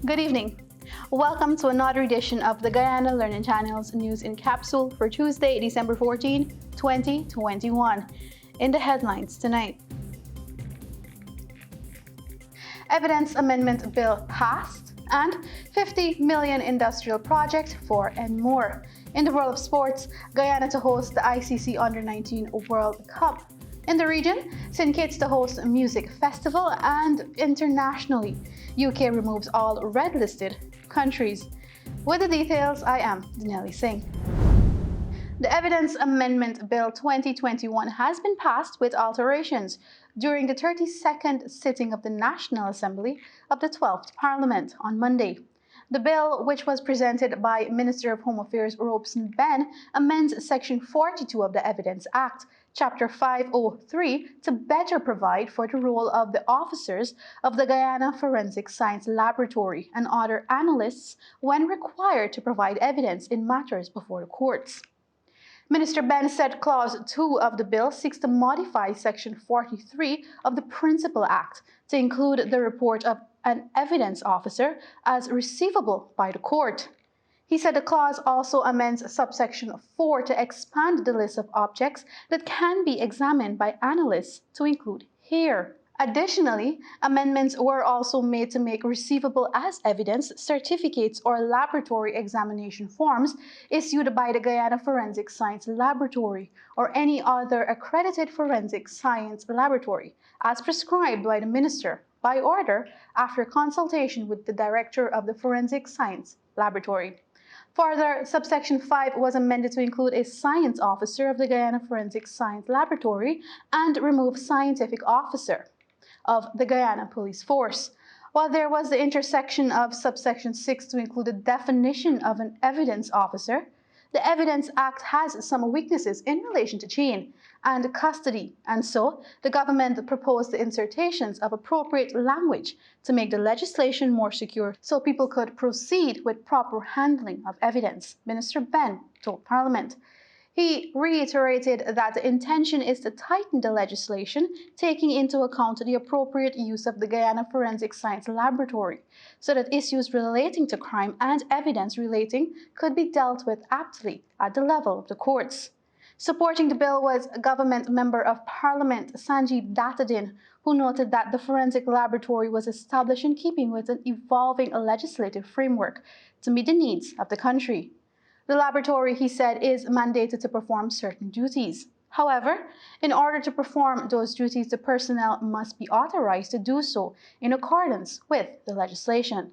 Good evening. Welcome to another edition of the Guyana Learning Channel's News in Capsule for Tuesday, December 14, 2021. In the headlines tonight, Evidence Amendment Bill passed and 50 million industrial project for and more. In the world of sports, Guyana to host the ICC Under-19 World Cup. In the region, St. Kitts to host a music festival, and internationally, UK removes all red-listed countries. With the details, I am Danelli Singh. The Evidence Amendment Bill 2021 has been passed with alterations during the 32nd sitting of the National Assembly of the 12th Parliament on Monday. The bill, which was presented by Minister of Home Affairs Robeson Ben, amends Section 42 of the Evidence Act, Chapter 503, to better provide for the role of the officers of the Guyana Forensic Science Laboratory and other analysts when required to provide evidence in matters before the courts. Minister Ben said Clause 2 of the bill seeks to modify Section 43 of the Principal Act to include the report of an evidence officer as receivable by the court. He said the clause also amends subsection 4 to expand the list of objects that can be examined by analysts to include here. Additionally, amendments were also made to make receivable as evidence certificates or laboratory examination forms issued by the Guyana Forensic Science Laboratory or any other accredited forensic science laboratory, as prescribed by the Minister by order after consultation with the Director of the Forensic Science Laboratory. Further, subsection 5 was amended to include a science officer of the Guyana Forensic Science Laboratory and remove scientific officer of the Guyana Police Force, while there was the intersection of subsection 6 to include the definition of an evidence officer. The Evidence Act has some weaknesses in relation to chain and custody, and so the government proposed the insertions of appropriate language to make the legislation more secure so people could proceed with proper handling of evidence, Minister Ben told Parliament. He reiterated that the intention is to tighten the legislation, taking into account the appropriate use of the Guyana Forensic Science Laboratory, so that issues relating to crime and evidence relating could be dealt with aptly at the level of the courts. Supporting the bill was Government Member of Parliament Sanjeev Dattadin, who noted that the forensic laboratory was established in keeping with an evolving legislative framework to meet the needs of the country. The laboratory, he said, is mandated to perform certain duties. However, in order to perform those duties, the personnel must be authorized to do so in accordance with the legislation.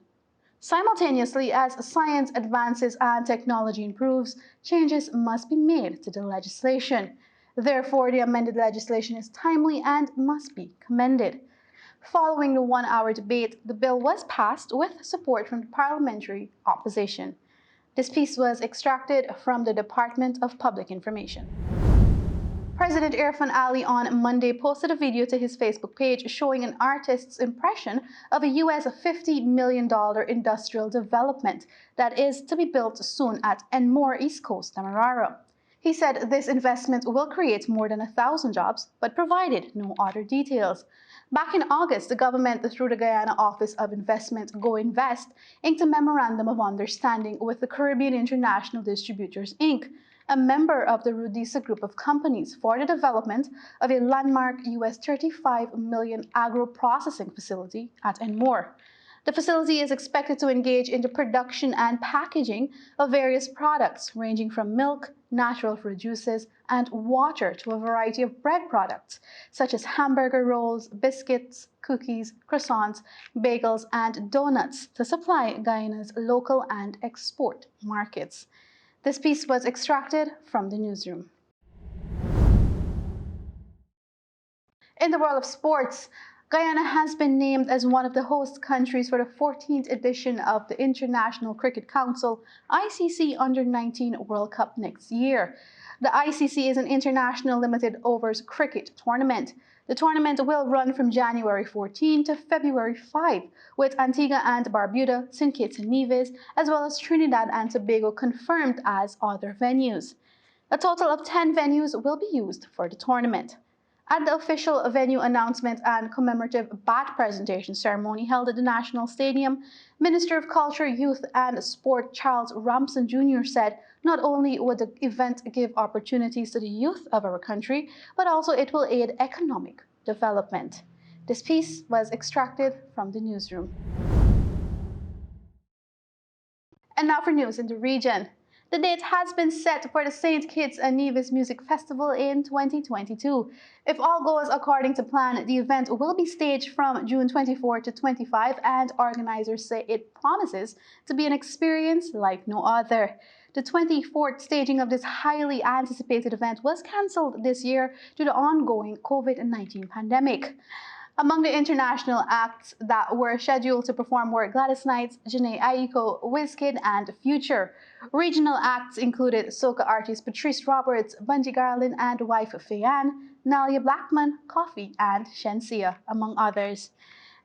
Simultaneously, as science advances and technology improves, changes must be made to the legislation. Therefore, the amended legislation is timely and must be commended. Following the one-hour debate, the bill was passed with support from the parliamentary opposition. This piece was extracted from the Department of Public Information. President Irfaan Ali on Monday posted a video to his Facebook page showing an artist's impression of a US $50 million industrial development that is to be built soon at Enmore, East Coast, Demerara. He said this investment will create more than 1,000 jobs, but provided no other details. Back in August, the government, through the Guyana Office of Investment, Go Invest, inked a Memorandum of Understanding with the Caribbean International Distributors, Inc., a member of the Rudisa Group of companies, for the development of a landmark US $35 million agro-processing facility at Enmore. The facility is expected to engage in the production and packaging of various products ranging from milk, natural fruit juices, and water to a variety of bread products such as hamburger rolls, biscuits, cookies, croissants, bagels, and donuts to supply Guyana's local and export markets. This piece was extracted from the newsroom. In the world of sports, Guyana has been named as one of the host countries for the 14th edition of the International Cricket Council ICC Under-19 World Cup next year. The ICC is an international limited overs cricket tournament. The tournament will run from January 14 to February 5, with Antigua and Barbuda, St. Kitts and Nevis, as well as Trinidad and Tobago confirmed as other venues. A total of 10 venues will be used for the tournament. At the official venue announcement and commemorative bat presentation ceremony held at the National Stadium, Minister of Culture, Youth and Sport Charles Ramson Jr. said not only would the event give opportunities to the youth of our country, but also it will aid economic development. This piece was extracted from the newsroom. And now for news in the region. The date has been set for the St. Kitts and Nevis Music Festival in 2022. If all goes according to plan, the event will be staged from June 24 to 25, and organizers say it promises to be an experience like no other. The 24th staging of this highly anticipated event was cancelled this year due to the ongoing COVID-19 pandemic. Among the international acts that were scheduled to perform were Gladys Knight, Jhené Aiko, Wizkid, and Future. Regional acts included soca artists Patrice Roberts, Bunji Garlin and wife Fayan, Nalia Blackman, Coffee, and Shensia, among others.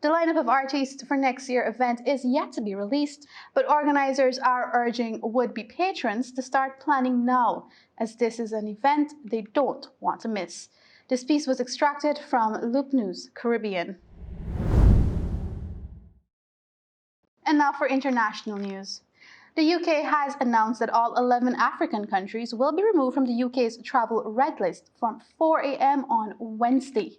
The lineup of artists for next year's event is yet to be released, but organizers are urging would-be patrons to start planning now, as this is an event they don't want to miss. This piece was extracted from Loop News Caribbean. And now for international news. The UK has announced that all 11 African countries will be removed from the UK's travel red list from 4 a.m. on Wednesday.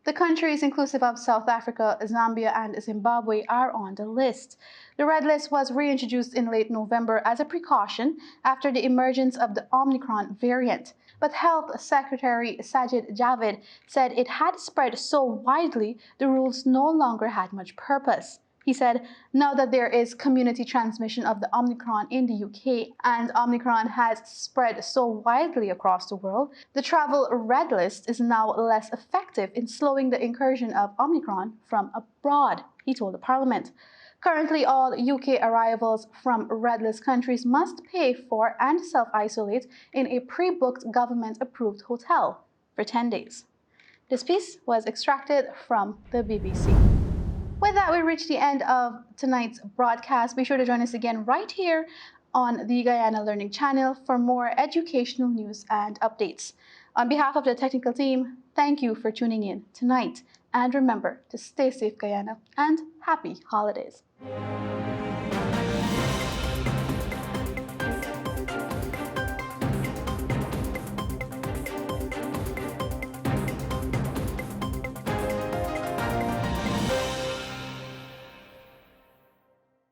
The countries, inclusive of South Africa, Zambia, and Zimbabwe, are on the list. The red list was reintroduced in late November as a precaution after the emergence of the Omicron variant. But Health Secretary Sajid Javid said it had spread so widely, the rules no longer had much purpose. He said, now that there is community transmission of the Omicron in the UK and Omicron has spread so widely across the world, the travel red list is now less effective in slowing the incursion of Omicron from abroad, he told the Parliament. Currently, all UK arrivals from red list countries must pay for and self-isolate in a pre-booked government-approved hotel for 10 days. This piece was extracted from the BBC. With that, we reach the end of tonight's broadcast. Be sure to join us again right here on the Guyana Learning Channel for more educational news and updates. On behalf of the technical team, thank you for tuning in tonight. And remember to stay safe, Guyana, and happy holidays.